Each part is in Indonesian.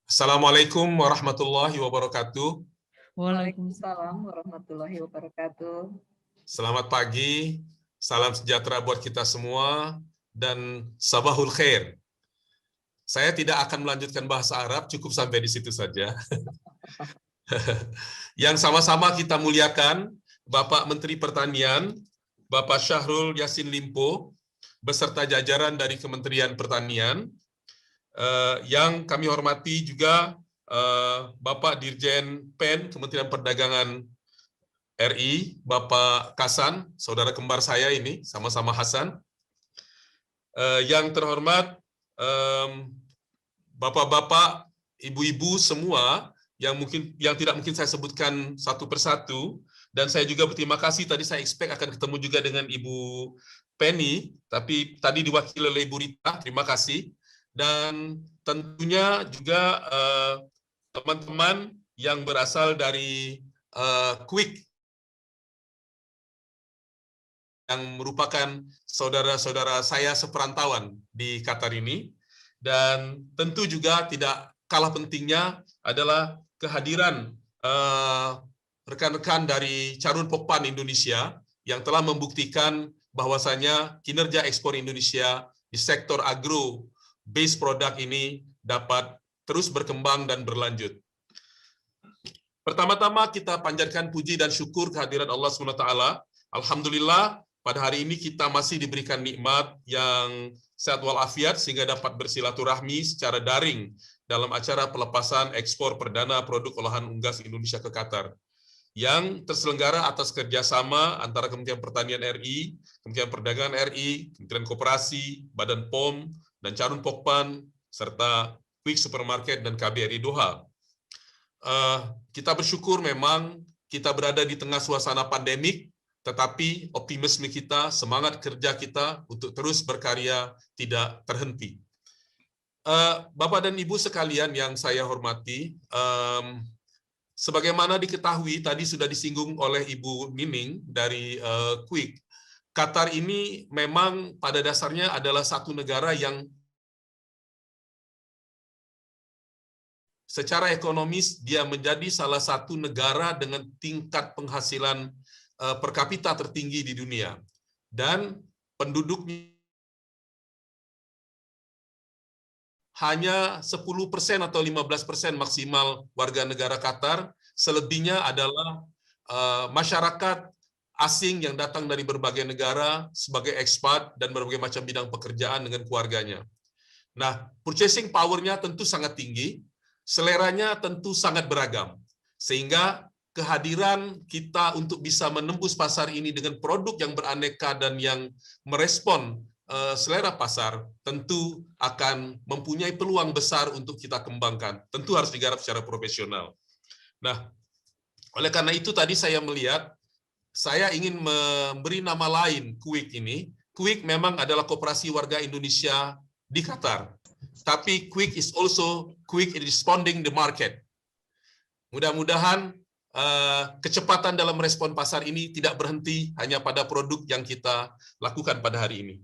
Assalamualaikum warahmatullahi wabarakatuh. Waalaikumsalam warahmatullahi wabarakatuh. Selamat pagi, salam sejahtera buat kita semua, dan sabahul khair. Saya tidak akan melanjutkan bahasa Arab, cukup sampai di situ saja. Yang sama-sama kita muliakan, Bapak Menteri Pertanian, Bapak Syahrul Yassin Limpo, beserta jajaran dari Kementerian Pertanian. Yang kami hormati juga Bapak Dirjen PEN Kementerian Perdagangan RI, Bapak Kasan, saudara kembar saya ini, sama-sama Hasan. Yang terhormat Bapak-bapak, Ibu-ibu semua yang tidak mungkin saya sebutkan satu persatu, dan saya juga berterima kasih, tadi saya expect akan ketemu juga dengan Ibu Penny, tapi tadi diwakili oleh Ibu Rita, terima kasih. Dan tentunya juga teman-teman yang berasal dari Quick, yang merupakan saudara-saudara saya seperantauan di Qatar ini. Dan tentu juga tidak kalah pentingnya adalah kehadiran rekan-rekan dari Carun Pokpan Indonesia yang telah membuktikan bahwasanya kinerja ekspor Indonesia di sektor agro base product ini dapat terus berkembang dan berlanjut. Pertama-tama kita panjatkan puji dan syukur kehadiran Allah SWT. Alhamdulillah, pada hari ini kita masih diberikan nikmat yang sehat walafiat sehingga dapat bersilaturahmi secara daring dalam acara pelepasan ekspor perdana produk olahan unggas Indonesia ke Qatar, yang terselenggara atas kerjasama antara Kementerian Pertanian RI, Kementerian Perdagangan RI, Kementerian Koperasi, Badan POM, dan Carun Pokpan, serta Quick Supermarket dan KBRI Doha. Kita bersyukur memang kita berada di tengah suasana pandemik, tetapi optimisme kita, semangat kerja kita untuk terus berkarya tidak terhenti. Bapak dan Ibu sekalian yang saya hormati, sebagaimana diketahui, tadi sudah disinggung oleh Ibu Nining dari Quick, Qatar ini memang pada dasarnya adalah satu negara yang secara ekonomis dia menjadi salah satu negara dengan tingkat penghasilan per kapita tertinggi di dunia. Dan penduduknya hanya 10% atau 15% maksimal warga negara Qatar, selebihnya adalah masyarakat asing yang datang dari berbagai negara sebagai ekspat dan berbagai macam bidang pekerjaan dengan keluarganya. Nah, purchasing power-nya tentu sangat tinggi, seleranya tentu sangat beragam, sehingga kehadiran kita untuk bisa menembus pasar ini dengan produk yang beraneka dan yang merespon selera pasar tentu akan mempunyai peluang besar untuk kita kembangkan. Tentu harus digarap secara profesional. Nah, oleh karena itu tadi saya melihat, saya ingin memberi nama lain Quick ini. Quick memang adalah koperasi warga Indonesia di Qatar, tapi Quick is also quick in responding the market. Mudah-mudahan kecepatan dalam respon pasar ini tidak berhenti hanya pada produk yang kita lakukan pada hari ini.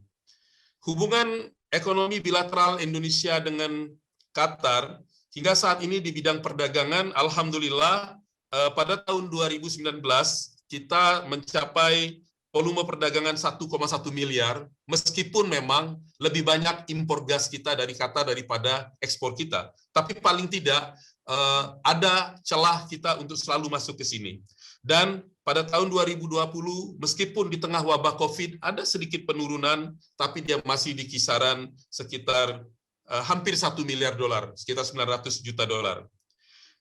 Hubungan ekonomi bilateral Indonesia dengan Qatar hingga saat ini di bidang perdagangan, alhamdulillah pada tahun 2019 kita mencapai volume perdagangan 1,1 miliar, meskipun memang lebih banyak impor gas kita dari Qatar daripada ekspor kita. Tapi paling tidak ada celah kita untuk selalu masuk ke sini. Dan pada tahun 2020, meskipun di tengah wabah COVID ada sedikit penurunan, tapi dia masih di kisaran sekitar hampir 1 miliar dolar, sekitar 900 juta dolar.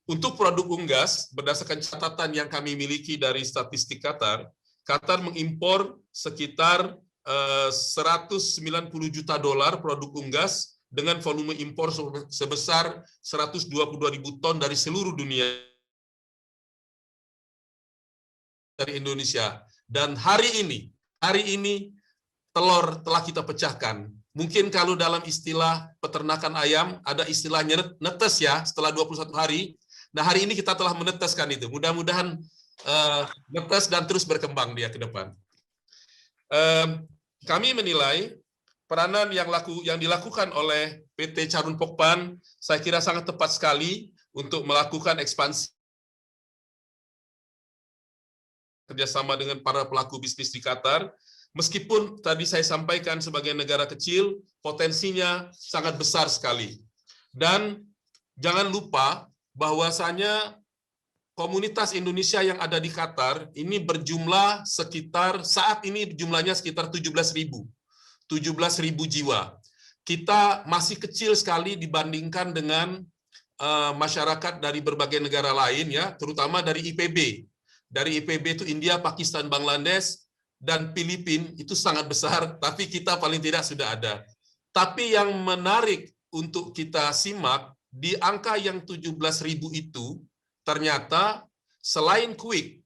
Untuk produk unggas, berdasarkan catatan yang kami miliki dari statistik Qatar, Qatar mengimpor sekitar 190 juta dolar produk unggas dengan volume impor sebesar 122.000 ton dari seluruh dunia dari Indonesia. Dan hari ini telur telah kita pecahkan. Mungkin kalau dalam istilah peternakan ayam ada istilahnya netes ya, setelah 21 hari. Nah, hari ini kita telah meneteskan itu. Mudah-mudahan netes dan terus berkembang dia ke depan. Kami menilai peranan yang dilakukan oleh PT Carun Pokpan saya kira sangat tepat sekali untuk melakukan ekspansi kerjasama dengan para pelaku bisnis di Qatar. Meskipun tadi saya sampaikan sebagai negara kecil, potensinya sangat besar sekali. Dan jangan lupa bahwasanya komunitas Indonesia yang ada di Qatar ini berjumlah sekitar, saat ini jumlahnya sekitar 17.000 jiwa. Kita masih kecil sekali dibandingkan dengan masyarakat dari berbagai negara lain, ya, terutama dari IPB. Dari IPB itu India, Pakistan, Bangladesh, dan Filipina itu sangat besar, tapi kita paling tidak sudah ada. Tapi yang menarik untuk kita simak, di angka yang 17.000 itu, ternyata selain Quick,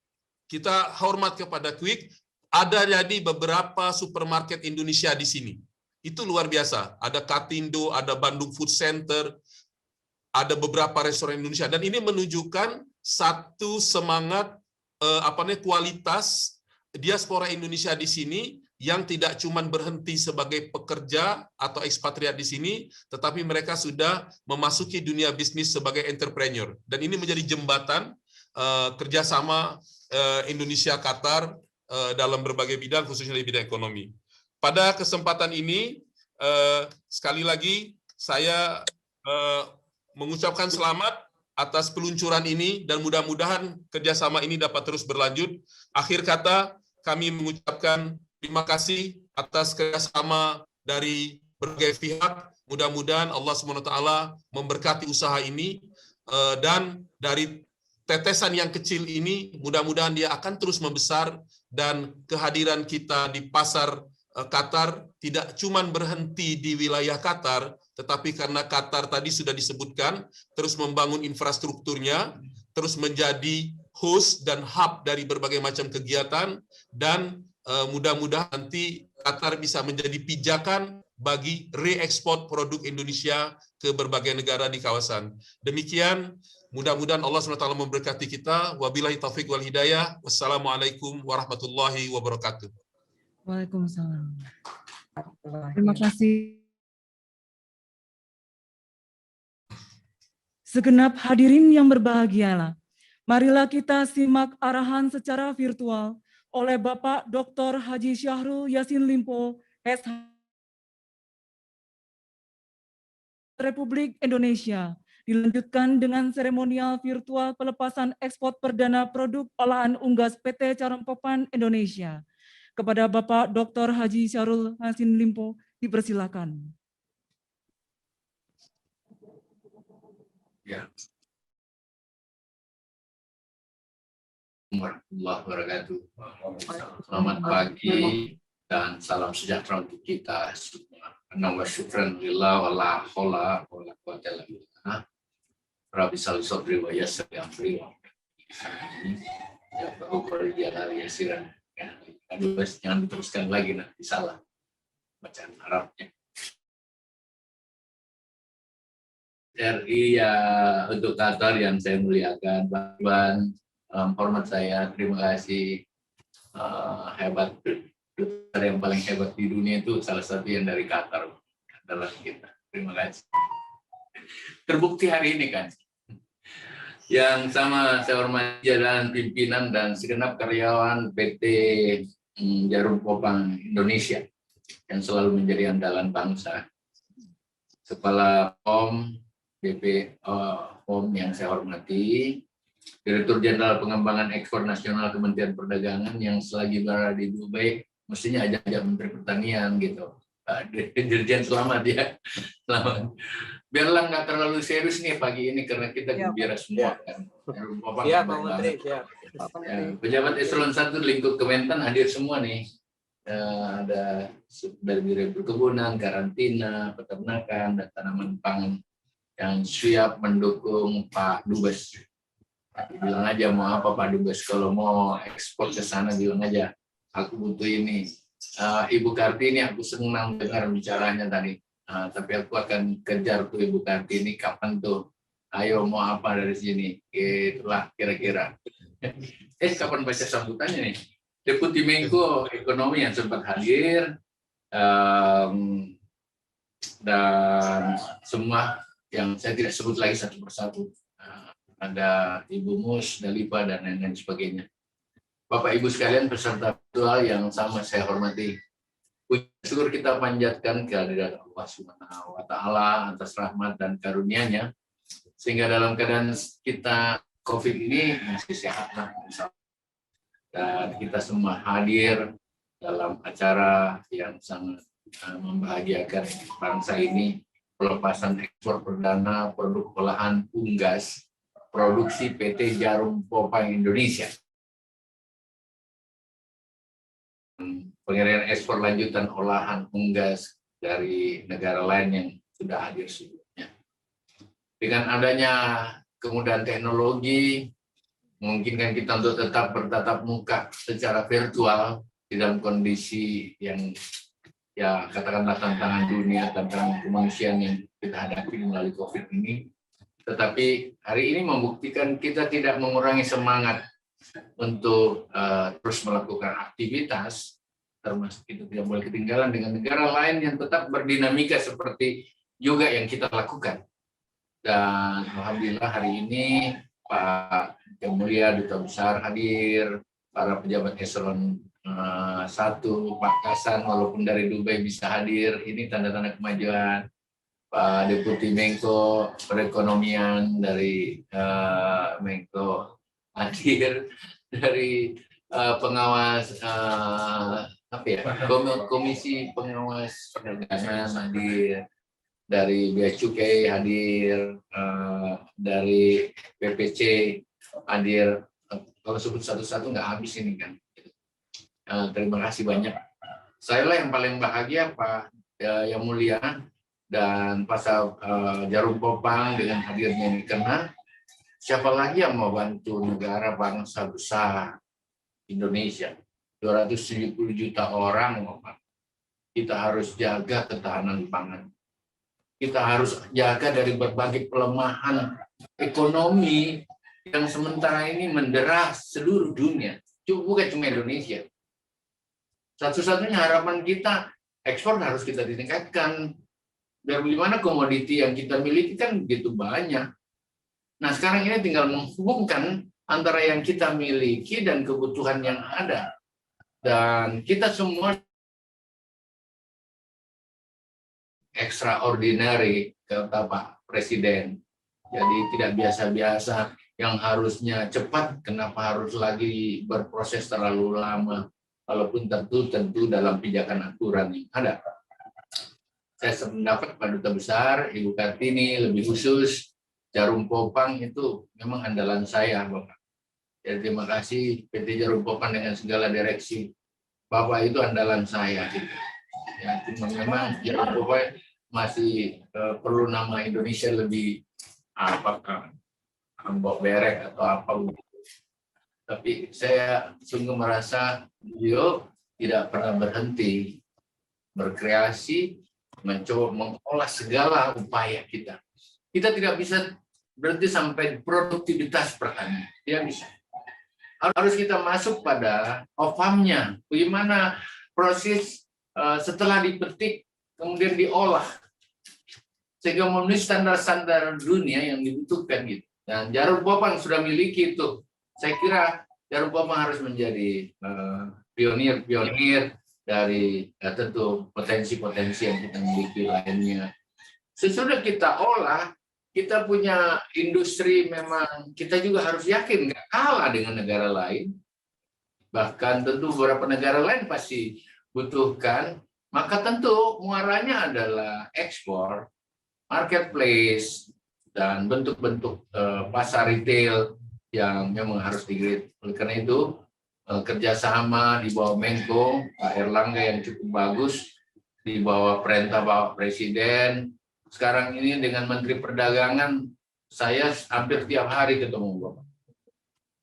kita hormat kepada Quick, ada jadi beberapa supermarket Indonesia di sini. Itu luar biasa. Ada Katindo, ada Bandung Food Center, ada beberapa restoran Indonesia. Dan ini menunjukkan satu semangat kualitas diaspora Indonesia di sini yang tidak cuma berhenti sebagai pekerja atau ekspatriat di sini, tetapi mereka sudah memasuki dunia bisnis sebagai entrepreneur. Dan ini menjadi jembatan kerjasama Indonesia-Qatar dalam berbagai bidang, khususnya di bidang ekonomi. Pada kesempatan ini, sekali lagi saya mengucapkan selamat atas peluncuran ini, dan mudah-mudahan kerjasama ini dapat terus berlanjut. Akhir kata, kami mengucapkan terima kasih atas kerjasama dari berbagai pihak. Mudah-mudahan Allah SWT memberkati usaha ini, dan dari tetesan yang kecil ini, mudah-mudahan dia akan terus membesar, dan kehadiran kita di pasar Qatar tidak cuma berhenti di wilayah Qatar, tetapi karena Qatar tadi sudah disebutkan, terus membangun infrastrukturnya, terus menjadi host dan hub dari berbagai macam kegiatan, dan mudah-mudahan nanti Qatar bisa menjadi pijakan bagi reekspor produk Indonesia ke berbagai negara di kawasan. Demikian, mudah-mudahan Allah SWT memberkati kita. Wabillahi taufiq wal hidayah. Wassalamualaikum warahmatullahi wabarakatuh. Waalaikumsalam. Terima kasih. Segenap hadirin yang berbahagialah, marilah kita simak arahan secara virtual oleh Bapak Dr. Haji Syahrul Yassin Limpo, SH Republik Indonesia, dilanjutkan dengan seremonial virtual pelepasan ekspor perdana produk olahan unggas PT Carun Pokpan Indonesia. Kepada Bapak Dr. Haji Syahrul Yassin Limpo, dipersilakan. Ya. Warahmatullahi wabarakatuh. Selamat pagi dan salam sejahtera untuk kita semua. Nama syukran lillah wa la haula wa la quwwata illa billah. Rabbi shalli sadri wa yassir amri. Ya Bapak Jalal Yasiran. Aduh, jangan diteruskan lagi, nanti salah bacaan Arabnya. RI ya, untuk Qatar yang saya muliakan, Tuan, hormat saya, terima kasih. Hebat, dokter yang paling hebat di dunia itu salah satu yang dari Qatar adalah kita. Terima kasih. Terbukti hari ini kan. Yang sama saya hormati jajaran pimpinan dan segenap karyawan PT Carun Pokpan Indonesia yang selalu menjadi andalan bangsa. Kepala POM, BP POM yang saya hormati, Direktur Jenderal Pengembangan Ekspor Nasional Kementerian Perdagangan yang selagi berada di Dubai, mestinya ajak Menteri Pertanian gitu. Dirjen selamat ya, selamat. Biarlah nggak terlalu serius nih pagi ini karena kita gembira semua kan. Siap, Pak Menteri, siap. Pejabat Eselon 1 lingkup Kementan hadir semua nih. Ada dari Biro Perkebunan, Karantina, Peternakan, dan Tanaman Pangan yang siap mendukung Pak Dubes. Bilang aja mau apa Pak Dubes, kalau mau ekspor ke sana bilang aja, aku butuh ini. Ibu Kartini, aku senang dengar bicaranya tadi. Tapi aku akan kejar tuh Ibu Kartini, kapan tuh? Ayo mau apa dari sini? Itulah kira-kira. Kapan baca sambutannya nih? Deputi Menko Ekonomi yang sempat hadir, dan semua yang saya tidak sebut lagi satu persatu. Ada Ibu Mus, Dalipa, dan lain-lain sebagainya. Bapak Ibu sekalian peserta virtual yang sama saya hormati. Puji syukur kita panjatkan kehadirat Allah Subhanahu wa Ta'ala atas rahmat dan karunia-Nya, sehingga dalam keadaan kita COVID ini masih sehat, dan kita semua hadir dalam acara yang sangat membahagiakan bangsa ini, pelepasan ekspor perdana produk olahan unggas produksi PT Jarum Popang Indonesia. Pengiriman ekspor lanjutan olahan unggas dari negara lain yang sudah hadir sebelumnya. Dengan adanya kemudahan teknologi, memungkinkan kita untuk tetap bertatap muka secara virtual di dalam kondisi yang ya katakanlah tantangan dunia, tantangan kemanusiaan yang kita hadapi melalui COVID ini. Tetapi hari ini membuktikan kita tidak mengurangi semangat untuk terus melakukan aktivitas, termasuk itu tidak boleh ketinggalan dengan negara lain yang tetap berdinamika seperti juga yang kita lakukan. Dan alhamdulillah hari ini Pak Yang Mulia Duta Besar hadir, para pejabat eselon 1, Pak Kasan walaupun dari Dubai bisa hadir, ini tanda-tanda kemajuan. Pak Deputi Menko Perekonomian dari Menko hadir, dari pengawas Komisi Pengawas Perdagangan hadir, dari Bea Cukai hadir, dari PPC hadir. Kalau sebut satu-satu nggak habis ini kan. Terima kasih banyak. Saya lah yang paling bahagia Pak Yang Mulia dan pasal Jarum Popang dengan hadirnya ini, karena siapa lagi yang mau bantu negara bangsa besar Indonesia, 270 juta orang, kita harus jaga ketahanan pangan. Kita harus jaga dari berbagai pelemahan ekonomi yang sementara ini mendera seluruh dunia, bukan cuma Indonesia. Satu-satunya harapan kita, ekspor harus kita tingkatkan. Dan bagaimana komoditi yang kita miliki kan begitu banyak. Nah sekarang ini tinggal menghubungkan antara yang kita miliki dan kebutuhan yang ada. Dan kita semua extraordinary, kata Pak Presiden. Jadi tidak biasa-biasa, yang harusnya cepat, kenapa harus lagi berproses terlalu lama, walaupun tentu dalam pijakan aturan yang ada. Saya sependapat Pak Duta Besar, Ibu Kartini, lebih khusus Jarum Popang itu memang andalan saya, Bapak. Jadi terima kasih PT Jarum Popang dengan segala direksi. Bapak itu andalan saya. Ya, memang Jarum Popang masih perlu nama Indonesia lebih Ambok Berek atau apa begitu. Tapi saya sungguh merasa beliau tidak pernah berhenti berkreasi, mencoba mengolah segala upaya kita. Kita tidak bisa berhenti sampai produktivitas pertanian. Tidak bisa. Harus kita masuk pada ofamnya. Bagaimana proses setelah dipetik, kemudian diolah. Sehingga memenuhi standar-standar dunia yang dibutuhkan gitu. Dan Jarum Popang sudah miliki itu. Saya kira Jarum Popang harus menjadi pionir dari tentu potensi-potensi yang kita miliki lainnya. Sesudah kita olah, kita punya industri, memang kita juga harus yakin nggak kalah dengan negara lain. Bahkan tentu beberapa negara lain pasti butuhkan, maka tentu muaranya adalah ekspor, marketplace, dan bentuk-bentuk pasar retail yang memang harus di-grade. Oleh karena itu, kerjasama di bawah Menko, Pak Erlangga yang cukup bagus, di bawah perintah Bapak Presiden. Sekarang ini dengan Menteri Perdagangan, saya hampir tiap hari ketemu Bapak.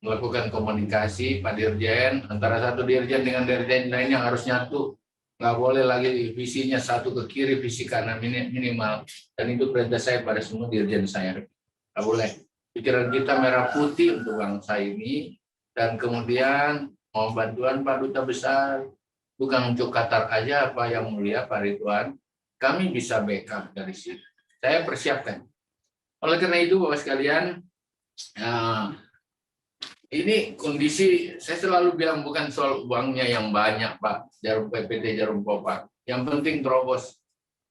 Melakukan komunikasi, Pak Dirjen, antara satu Dirjen dengan Dirjen lainnya harus nyatu. Nggak boleh lagi visinya satu ke kiri, visi kanan minimal. Dan itu perintah saya pada semua Dirjen saya. Nggak boleh. Pikiran kita merah putih untuk bangsa ini. Dan kemudian mau bantuan Pak Duta Besar, bukan untuk Qatar aja Pak Yang Mulia, Pak Ridwan. kami bisa backup dari situ. Saya persiapkan. Oleh karena itu, Bapak sekalian, ini kondisi, saya selalu bilang bukan soal uangnya yang banyak, Pak, PT Jarum Popang. Yang penting terobos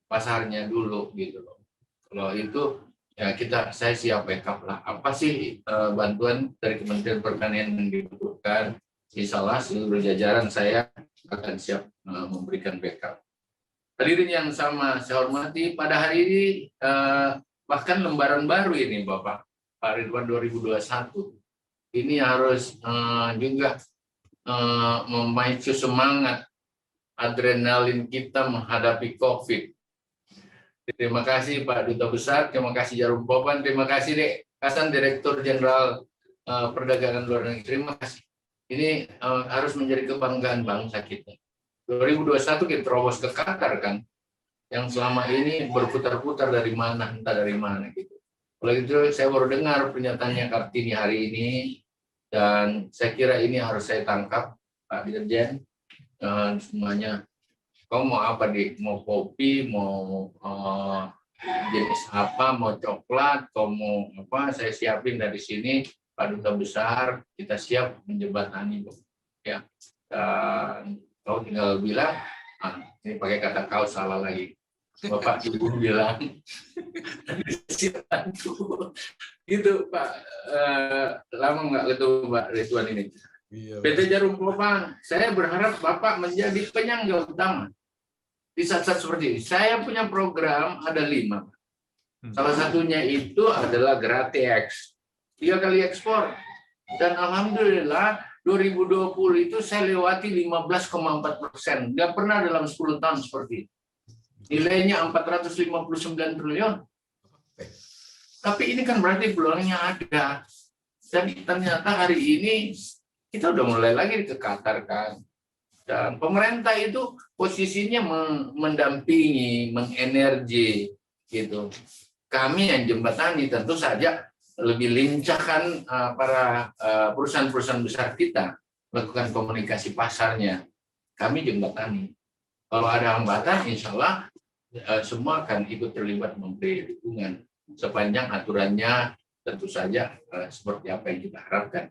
pasarnya dulu, gitu loh. Kalau itu, ya saya siap backup lah. Apa sih bantuan dari Kementerian Pertanian yang dibutuhkan? Insya Allah seluruh jajaran saya akan siap memberikan backup. Hadirin yang sama saya hormati, pada hari ini bahkan lembaran baru ini Bapak, Pak Ridwan 2021, ini harus juga memacu semangat adrenalin kita menghadapi COVID. Terima kasih Pak Duta Besar, terima kasih Jarum Popang, terima kasih Dek Hasan, Direktur Jenderal Perdagangan Luar Negeri, terima kasih. Ini harus menjadi kebanggaan bangsa kita. 2021 kita terobos ke Qatar kan, yang selama ini berputar-putar dari mana, entah dari mana gitu. Oleh itu saya baru dengar pernyataannya Kartini hari ini, dan saya kira ini harus saya tangkap Pak Dirjen, semuanya. Kau mau apa di? Mau kopi, mau jenis apa, mau coklat, kau mau apa? Saya siapin dari sini. Pak Duta Besar, kita siap menjembatani, ya. Dan kau tinggal bilang, ini pakai kata kau salah lagi. Bapak Ibu bilang, gitu Pak. Lama nggak ketemu Pak Ridwan ini. PT Jarum Popang, saya berharap Bapak menjadi penyangga utama di saat-saat seperti ini. Saya punya program ada 5. Salah satunya itu adalah Gratex. 3 kali ekspor. Dan alhamdulillah 2020 itu saya lewati 15,4%. Nggak pernah dalam 10 tahun seperti itu. Nilainya 459 triliun. Tapi ini kan berarti peluangnya ada. Dan ternyata hari ini kita udah mulai lagi ke Qatar kan. Dan pemerintah itu posisinya mendampingi, mengenergi gitu. Kami yang jembatani tentu saja lebih lincah kan para perusahaan-perusahaan besar kita melakukan komunikasi pasarnya. Kami jembatani. Kalau ada hambatan, insya Allah semua akan ikut terlibat memberi dukungan sepanjang aturannya tentu saja seperti apa yang kita harapkan.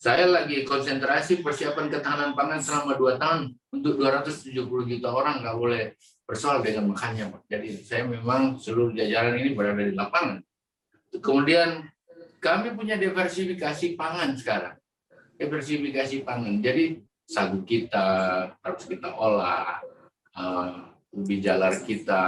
Saya lagi konsentrasi persiapan ketahanan pangan selama 2 tahun untuk 270 juta orang, nggak boleh bersoal dengan makannya, Pak. Jadi saya memang seluruh jajaran ini berada di lapangan. Kemudian kami punya diversifikasi pangan sekarang. Diversifikasi pangan. Jadi sagu kita harus kita olah, ubi jalar kita,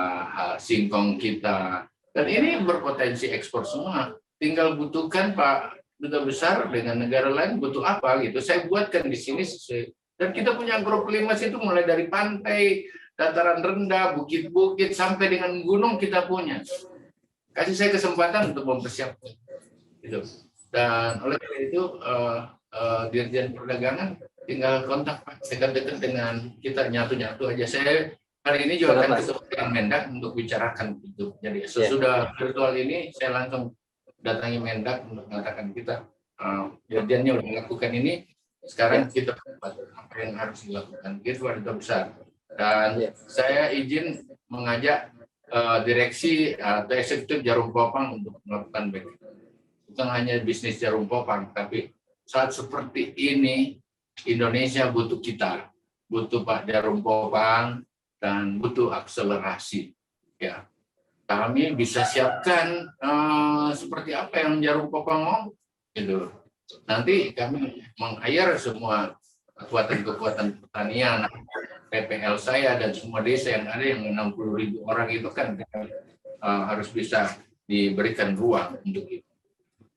singkong kita. Dan ini berpotensi ekspor semua. Tinggal butuhkan Pak Duta Besar dengan negara lain butuh apa gitu. Saya buatkan di sini sesuai. Dan kita punya agroprimas itu mulai dari pantai, dataran rendah, bukit-bukit, sampai dengan gunung kita punya. Kasih saya kesempatan untuk mempersiapkan itu. Dan oleh karena itu Dirjen Perdagangan tinggal kontak Pak, dekat-dekat dengan kita, nyatu-nyatu aja. Saya hari ini juga akan ketemu dengan Mendak untuk bicarakan itu. Jadi sesudah virtual ini saya langsung datangi Mendak untuk mengatakan kita Dirjennya udah melakukan ini, sekarang kita apa yang harus dilakukan. Itu Duta Besar. Dan saya izin mengajak direksi atau eksekutif Jarum Popang untuk melakukan backup. Bukan hanya bisnis Jarum Popang, tapi saat seperti ini Indonesia butuh kita, butuh Pak Jarum Popang, dan butuh akselerasi. Ya, kami bisa siapkan seperti apa yang Jarum Popang mau, gitu. Nanti kami meng-hire semua kekuatan-kekuatan pertanian, PPL saya dan semua desa yang ada yang 60.000 orang itu kan harus bisa diberikan ruang untuk itu.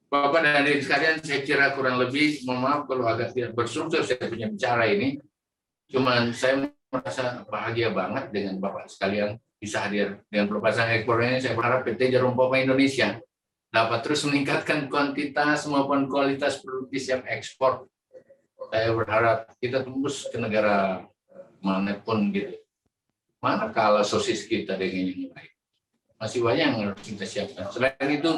Bapak dan Adik sekalian, saya kira kurang lebih, mohon maaf kalau agak tidak berstruktur saya punya bicara ini. Cuman saya merasa bahagia banget dengan Bapak sekalian bisa hadir dengan pelepasan ekspor ini. Saya berharap PT Jarum Popang Indonesia dapat terus meningkatkan kuantitas maupun kualitas produktif yang ekspor. Saya berharap kita tembus ke negara manapun gitu. Mana kalau sosis kita dengan yang lain. Masih banyak yang harus kita siapkan. Selain itu,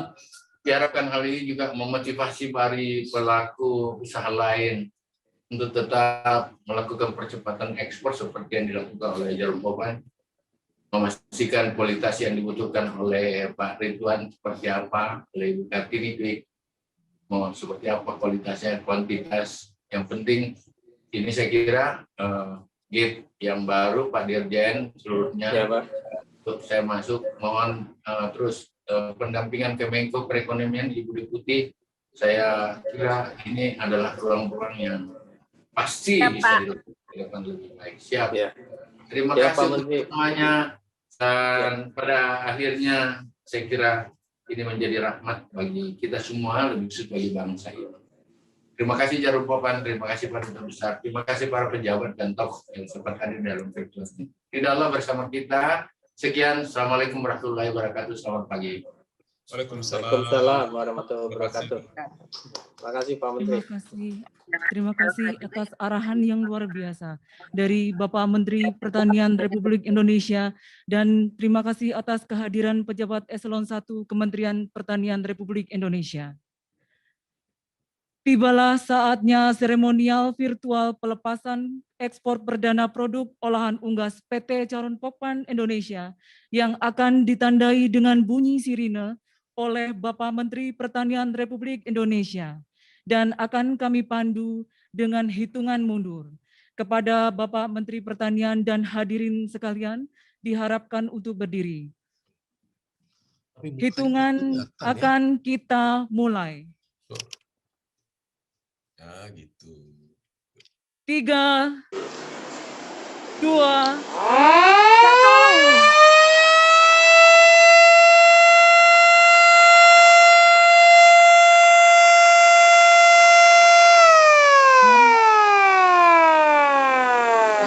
diharapkan hal ini juga memotivasi para pelaku usaha lain untuk tetap melakukan percepatan ekspor seperti yang dilakukan oleh Jarum Popang. memastikan kualitas yang dibutuhkan oleh Pak Ridwan seperti apa, oleh Ibu Kartini mau seperti apa kualitasnya, kuantitas. Yang penting ini saya kira gate yang baru Pak Dirjen seluruhnya Ya, Pak. untuk saya masuk, mohon terus pendampingan Kemenko Perekonomian Ibu Deputi. Saya kira ini adalah ruang-ruang yang pasti Ya, bisa Pak. dilakukan lebih baik. Siap. Ya. Terima Ya, kasih Pak untuk Menteri. semuanya. Dan pada akhirnya saya kira ini menjadi rahmat bagi kita semua, lebih khusus bagi bangsa ini. Terima kasih Jarum Popan, terima kasih para duta besar, terima kasih para pejabat dan tokoh yang sempat hadir dalam virtual ini. Tidak Allah bersama kita. Sekian, Assalamualaikum warahmatullahi wabarakatuh. Selamat pagi. Waalaikumsalam warahmatullahi wabarakatuh. Terima kasih Pak Menteri. Terima kasih atas arahan yang luar biasa dari Bapak Menteri Pertanian Republik Indonesia, dan terima kasih atas kehadiran pejabat Eselon 1 Kementerian Pertanian Republik Indonesia. Tibalah saatnya seremonial virtual pelepasan ekspor perdana produk olahan unggas PT Caron Popan Indonesia yang akan ditandai dengan bunyi sirine oleh Bapak Menteri Pertanian Republik Indonesia, dan akan kami pandu dengan hitungan mundur. Kepada Bapak Menteri Pertanian dan hadirin sekalian, diharapkan untuk berdiri. Hitungan akan kita mulai. Ya, gitu. 3, 2, 1.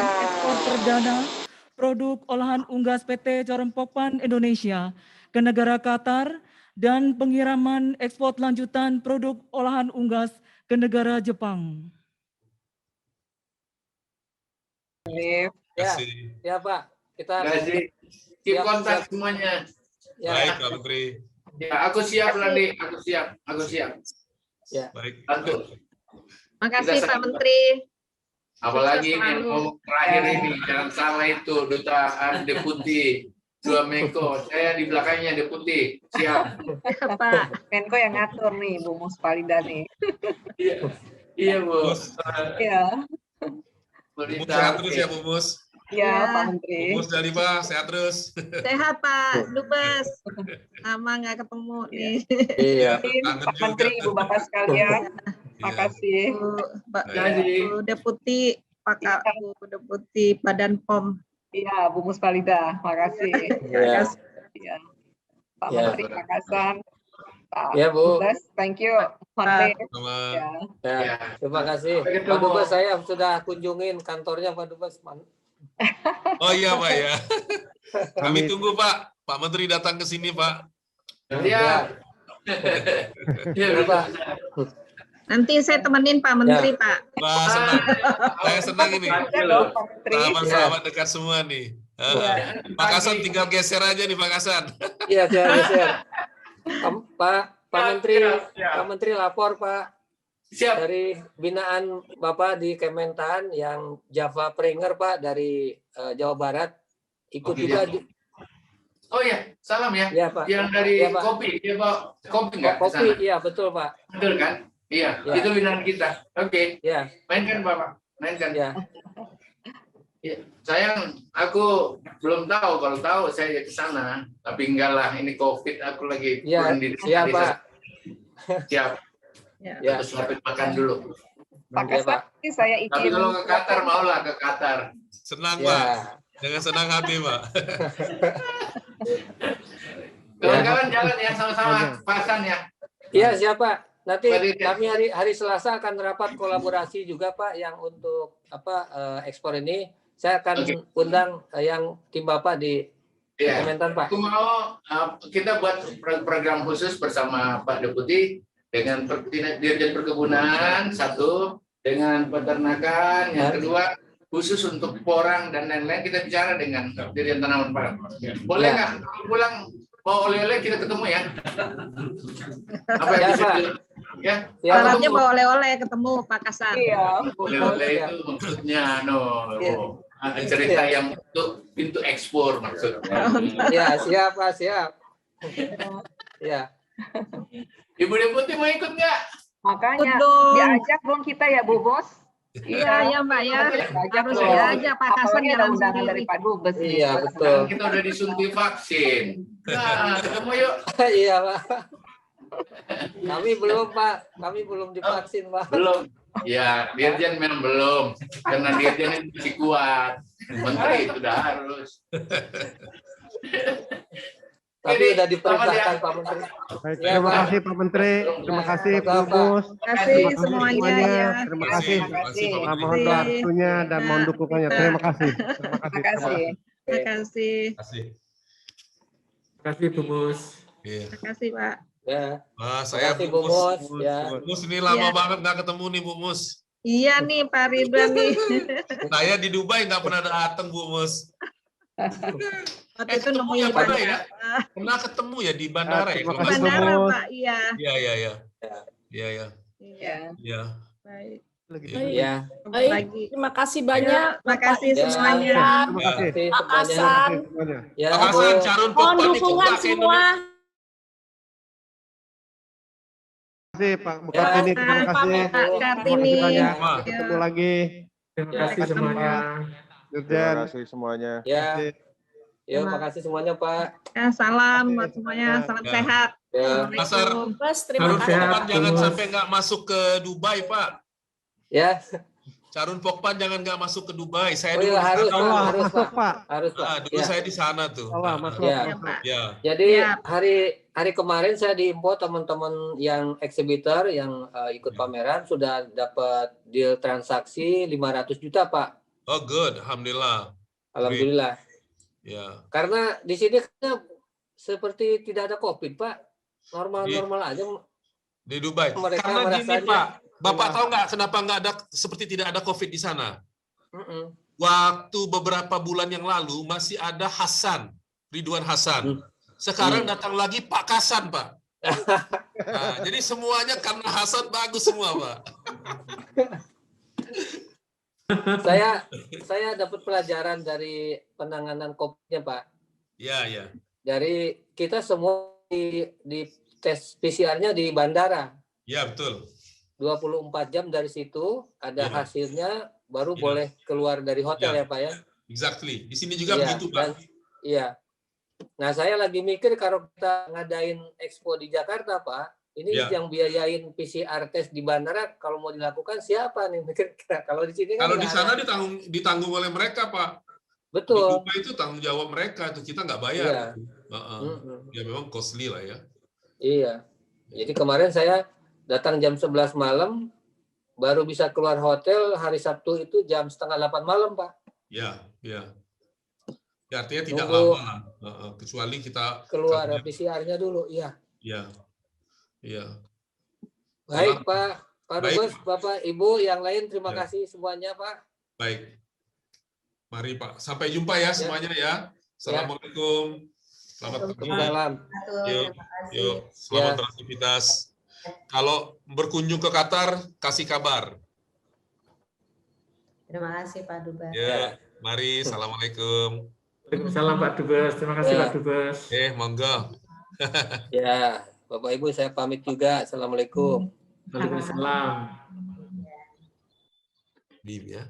Ekspor perdana produk olahan unggas PT Caron Popan Indonesia ke negara Qatar dan pengiriman ekspor lanjutan produk olahan unggas ke negara Jepang. Liv. Terima kasih. Ya Pak, kita Terima kasih. Keep Siap, kontak siap. semuanya. ya, Baik, Pak Menteri. Ya, aku siap nanti. Aku siap. ya. Baik. Bantu. Makasih Kita Pak sama. Menteri. Apalagi Sukses ini selalu. ngomong terakhir ini, jangan salah itu dutaan deputi dua Menko. Saya di belakangnya deputi. Siap. Pak. Menko yang ngatur nih, Bu Muspalida nih. Iya Bu. Bos, Iya, Bu Mus Berita. sehat terus ya, Bu Mus. iya Ya. Pak Bu Menteri. Mus Dalima sehat terus. Sehat Pak Dubes. Lama nggak ketemu nih. Iya. Kangen Pak Menteri, juga. Ibu Bapak sekalian, Iya. makasih. Terima kasih. Bu Deputi Pak Bu Deputi Badan POM. Iya, Bu Muspalida, makasih. Ya. Iya. Pak Ya. Menteri Makassar, Pak Ya, Bu. Dubes, thank you. Menteri. Sama Ya. Ya, Ya. terima kasih. Sampai Pak ketemu. Dubes, saya sudah kunjungin kantornya Pak Dubes. Oh iya, Pak ya. Kami tunggu, Pak. Pak Menteri datang ke sini, Pak. Siap. Ya, Pak. Nanti saya temenin Pak Menteri Pak. Wah, senang. Saya senang ini. Ya dong, Pak Menteri. Sahabat-sahabat dekat semua nih. Pak Hasan tinggal geser aja nih, Pak Hasan. Iya, siap. Pak Menteri, Siap. Pak Menteri lapor Pak Siap. dari binaan Bapak di Kementan yang Java Pringer Pak dari Jawa Barat ikut Oke, juga siap. di, Oh iya, salam ya. ya Pak. Yang dari Ya, Pak. kopi, dia bawa kopi nggak ke Kopi, sana? iya betul Pak. Betul kan? Iya, Ya. itu binaan kita. Oke, Ya, mainkan Bapak, mainkan. ya. Ya, sayang, aku belum tahu. Kalau tahu saya ke sana, tapi enggak lah. Ini COVID, aku lagi Ya, turun di siap Pak. Siap. Ya, Terus lapis makan dulu. Pak Ya, Pak. Kasar, saya Tapi izin. kalau ke Qatar, maulah ke Qatar. Senang, Pak. Ya, Dengan senang hati, Pak. Kawan-kawan jalan ya sama-sama, Pak Hasan ya. iya siap Pak. Nanti Pak Dirjen. kami hari Selasa akan rapat kolaborasi juga Pak yang untuk ekspor ini. Saya akan Oke. undang yang tim Bapak di Ya. Kementan Pak. Aku mau kita buat program khusus bersama Pak Deputi dengan Dirjen Perkebunan satu, dengan peternakan yang kedua, khusus untuk porang dan lain-lain kita bicara dengan Dirjen Tanaman Pangan. Boleh Ya. nggak? Kalau pulang mau oleh-oleh kita ketemu ya? Apa Ya, yang bisa Pak. ya? Ya, Syaratnya ketemu. bawa oleh-oleh ketemu Pak Kasar. Iya. Oleh-oleh Ya. itu maksudnya no. Ya. cerita yang untuk pintu ekspor maksudnya. Ya, siap Pak, siap. Ya. Ibu Deputi mau ikut nggak? Makanya Betul. diajak dong kita ya Bu Bos. Iya, Mbak ya. Diajak Harus dong. diajak Pak Kasan Apalagi ada jalan undangan sendiri. dari Pak Dubes. nih. Iya, betul. Kita udah disuntik vaksin. Nah, ketemu yuk. Iya, Pak. Kami belum, Pak. Kami belum divaksin, Pak. Belum. Ya, Dirjen memang belum. Karena Dirjen itu masih kuat. Menteri itu udah harus. Tapi udah Jadi, diperintahkan selamat Pak Menteri. Baik, Ya, terima Pak. kasih Pak Menteri, terima kasih Pak Sama-sama, Pak. Dubes, Terima kasih semuanya ya. terima kasih. Terima kasih. Nah, mohon doa restunya dan mohon dukungannya. Terima kasih. Terima kasih. Terima kasih. Terima kasih. Terima kasih Bu Mus. Iya. Terima kasih Pak. Ya. Wah, Terima saya kasih Bu Bu Mus. Mus. Ya. Bu Mus ini lama Iya. banget nggak ketemu nih Bu Mus. Iya nih Pak Ridwan nih. Saya di Dubai nggak pernah datang Bu Mus. Waktu itu ketemu nemuin ya, Pak, Pak. ya? Pernah ketemu ya di bandara ya? Terima kalau nggak kasih, salah? Bandara Bu Mus. Pak, iya. Iya, iya, iya. Iya, iya. Iya. Iya. Baik. Ya. Ketemu lagi. Terima kasih banyak. Terima kasih Ya. semuanya. Terima kasih. Terima Pak kasih semuanya. Hasan. Semuanya. Ya, Pak Bu. Hasan, Carun Mohon Pokpan ikut dukungan nggak ke semua. Indonesia? Terima kasih Pak Bu Ya. Kartini, terima kasih. Pak Terima Kartini. kasih banyak. Semua. Ketemu lagi. Terima Ya, kasih ketemu. semuanya. Dirjen. semuanya. Ya. Terima kasih. Ya, makasih semuanya, Pak. Ya, salam buat semuanya. Salam Ya. sehat. Ya. Assalamualaikum. Bos, terima Carun Salam kasih. sehat, Pokpan jangan Bu Mus. sampai nggak masuk ke Dubai, Pak. Ya. Carun Pokpan jangan nggak masuk ke Dubai. Saya Oh dulu iya, di harus, sana. Allah, harus, masuk Pak. Pak. Harus, Pak. Dulu Ya. saya di sana tuh. Allah, masuk. Ya. Ya, Pak. Ya. Jadi Ya. hari kemarin saya diimpor teman-teman yang eksibitor yang ikut pameran sudah dapat deal transaksi 500 juta, Pak. Oh, good. Alhamdulillah. Alhamdulillah. Ya. Karena di sini kan seperti tidak ada Covid, Pak. Normal-normal aja. Di Dubai. Mereka Karena gini, merasanya- Pak. Bapak Iya. tahu nggak kenapa nggak ada seperti tidak ada COVID di sana? Mm-mm. Waktu beberapa bulan yang lalu masih ada Hasan, Ridwan Hasan. Sekarang datang lagi Pak Kasan, Pak. Nah, jadi semuanya karena Hasan bagus semua, Pak. Saya dapat pelajaran dari penanganan COVID-nya, Pak. Ya, ya. Dari kita semua di tes PCR-nya di bandara. Ya, betul. 24 jam dari situ ada Iya. hasilnya baru Iya. boleh keluar dari hotel Iya. ya, Pak ya. Exactly. Di sini juga Iya, begitu, Pak. Iya. Nah, saya lagi mikir kalau kita ngadain expo di Jakarta, Pak, ini Iya. yang biayain PCR tes di bandara kalau mau dilakukan siapa nih? Kalau di sini kan Kalau di nggak sana ada. ditanggung oleh mereka, Pak. Di Betul. Dubai itu tanggung jawab mereka, itu kita nggak bayar. Iya. Heeh. Mm-mm. Ya memang costly lah ya. Iya. Jadi kemarin saya datang jam 11 malam, baru bisa keluar hotel hari Sabtu itu jam 7:30 malam, Pak. Ya, ya. Ya, artinya tidak Nunggu lama lah. Heeh, kecuali kita keluar karena- PCR-nya dulu, iya. Ya, ya. Baik, Pak. Pak Baik. Dubes, Bapak, Ibu, yang lain terima Ya. kasih semuanya, Pak. Baik. Mari Pak. Sampai jumpa ya semuanya ya. Assalamualaikum. Selamat pagi. Salam. Yuk, yuk. Selamat Ya. beraktivitas. Kalau berkunjung ke Qatar, kasih kabar. Terima kasih Pak Dubes. Ya, mari. Assalamualaikum. Waalaikumsalam Pak Dubes. Terima kasih Ya. Pak Dubes. Monggo. Ya, Bapak Ibu saya pamit juga. Assalamualaikum. Waalaikumsalam. Bib ya.